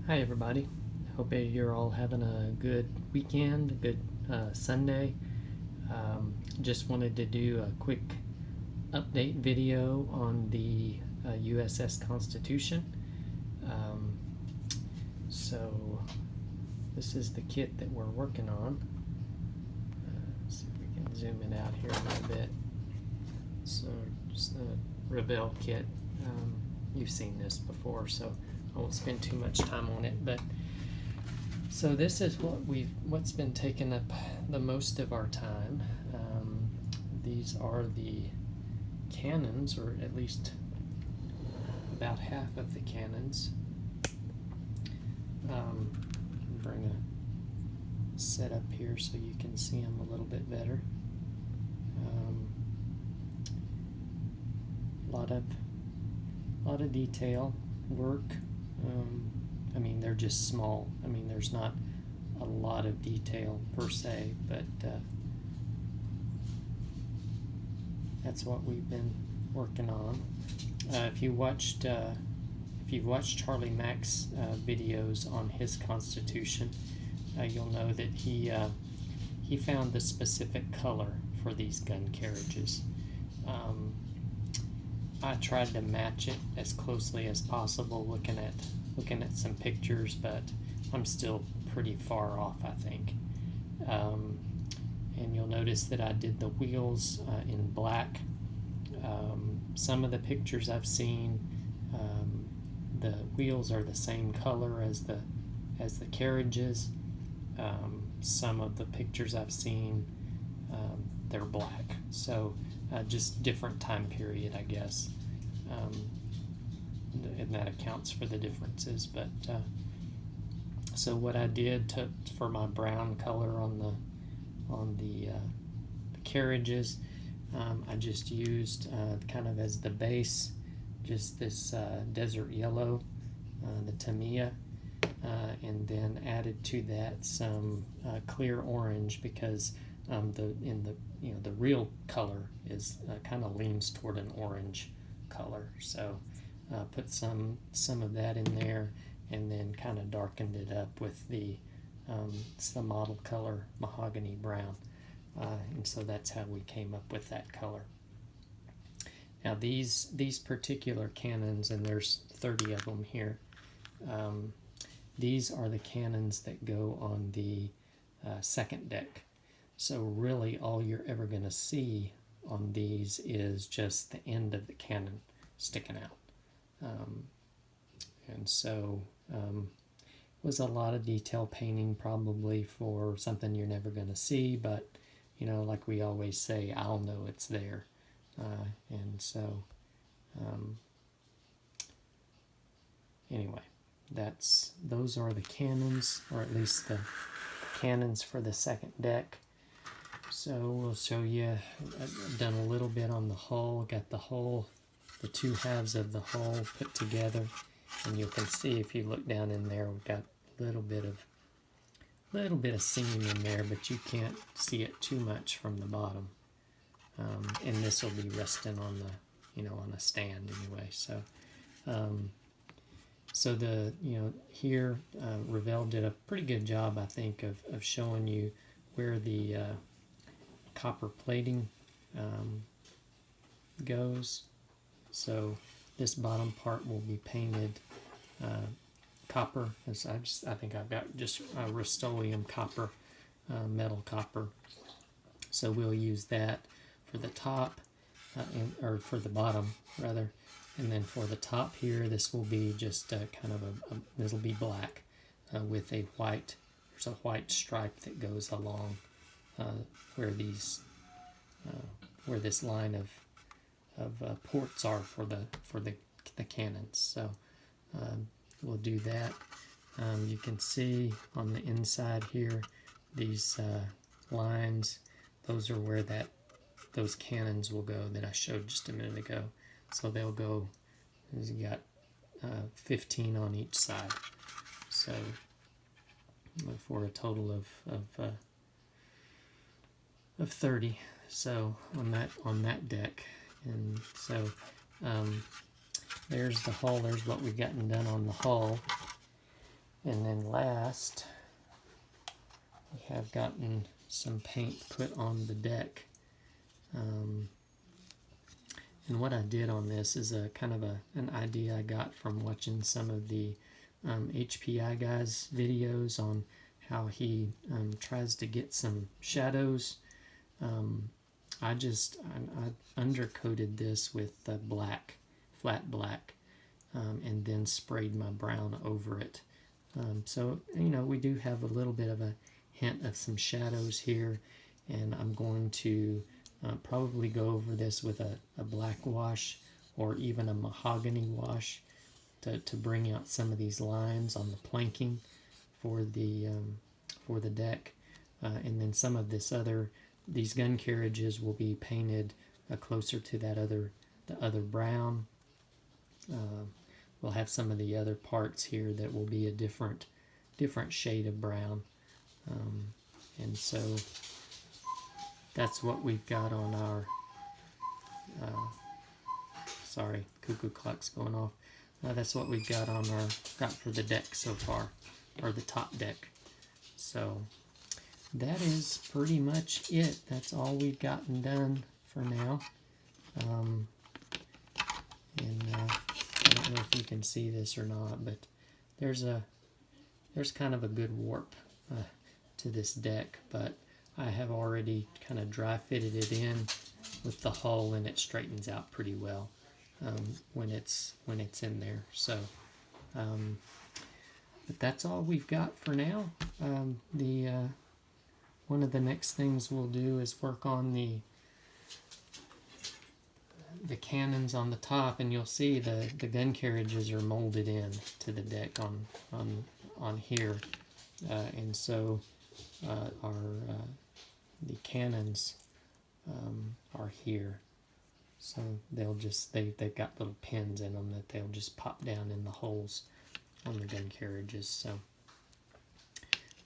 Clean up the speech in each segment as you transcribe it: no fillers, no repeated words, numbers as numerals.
Hi everybody. Hope you're all having a good weekend, a good Sunday. Just wanted to do a quick update video on the USS Constitution. Um, so this is the kit that we're working on. Let's see if we can zoom it out here a little bit. So just the Revell kit. You've seen this before, so I won't spend too much time on it, but so this is what's been taking up the most of our time. These are the cannons, or at least about half of the cannons. Bring a set up here so you can see them a little bit better. Lot of detail work. I mean, they're just small. I mean, there's not a lot of detail per se, but that's what we've been working on. If you've watched Charlie Mack's videos on his Constitution, you'll know that he found the specific color for these gun carriages. I tried to match it as closely as possible, looking at some pictures, but I'm still pretty far off, I think. And you'll notice that I did the wheels in black. Some of the pictures I've seen, the wheels are the same color as the carriages. Some of the pictures I've seen, they're black. So just different time period, I guess. And that accounts for the differences. But so what I did for my brown color on the carriages, I just used kind of as the base just this desert yellow, the Tamiya, and then added to that some clear orange, because the real color is kind of leans toward an orange color. So put some of that in there, and then kind of darkened it up with it's the model color mahogany brown, and so that's how we came up with that color. Now these particular cannons, and there's 30 of them here, these are the cannons that go on the second deck. So really all you're ever going to see on these is just the end of the cannon sticking out. And so was a lot of detail painting, probably for something you're never going to see, but like we always say, I'll know it's there. And so anyway, those are the cannons, or at least the cannons for the second deck. So we'll show you. I've done a little bit on the hull. Got the hull, the two halves of the hull put together, and you can see if you look down in there, we've got a little bit of seam in there, but you can't see it too much from the bottom. And this will be resting on the on a stand anyway. So so the here Revell did a pretty good job, I think, of showing you where the copper plating goes. So this bottom part will be painted copper. I think I've got just Rust-Oleum copper, metal copper. So we'll use that for the top, or for the bottom rather, and then for the top here, this will be just kind of this will be black with a white. There's a white stripe that goes along where this line of ports are for the cannons. So we'll do that. You can see on the inside here, these lines, those are where those cannons will go that I showed just a minute ago. So they'll go, as you got 15 on each side. So for a total of 30. So on that deck. And so there's the hull. There's what we've gotten done on the hull. And then last, we have gotten some paint put on the deck. And what I did on this is a kind of an idea I got from watching some of the HPI guys' videos on how he tries to get some shadows. I undercoated this with black, flat black, and then sprayed my brown over it. So, you know, we do have a little bit of a hint of some shadows here, and I'm going to probably go over this with a black wash or even a mahogany wash to bring out some of these lines on the planking for the deck, and then some of these gun carriages will be painted closer to the other brown. We'll have some of the other parts here that will be a different shade of brown, and so that's what we've got on our, sorry, cuckoo clock's going off. That's what we've got for the deck so far, or the top deck. So that is pretty much it. That's all we've gotten done for now. And I don't know if you can see this or not, but there's kind of a good warp to this deck, but I have already kind of dry fitted it in with the hull, and it straightens out pretty well when it's in there. So, but that's all we've got for now. One of the next things we'll do is work on the cannons on the top, and you'll see the gun carriages are molded in to the deck on here, and so the cannons are here. So they've got little pins in them that they'll just pop down in the holes on the gun carriages. So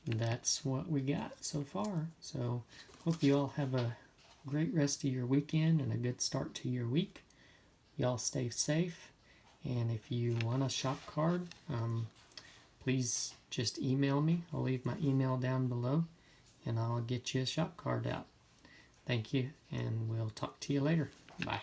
that's what we got so far. So hope you all have a great rest of your weekend and a good start to your week. Y'all stay safe, and if you want a shop card, please just email me. I'll leave my email down below, and I'll get you a shop card out. Thank you, and we'll talk to you later. Bye.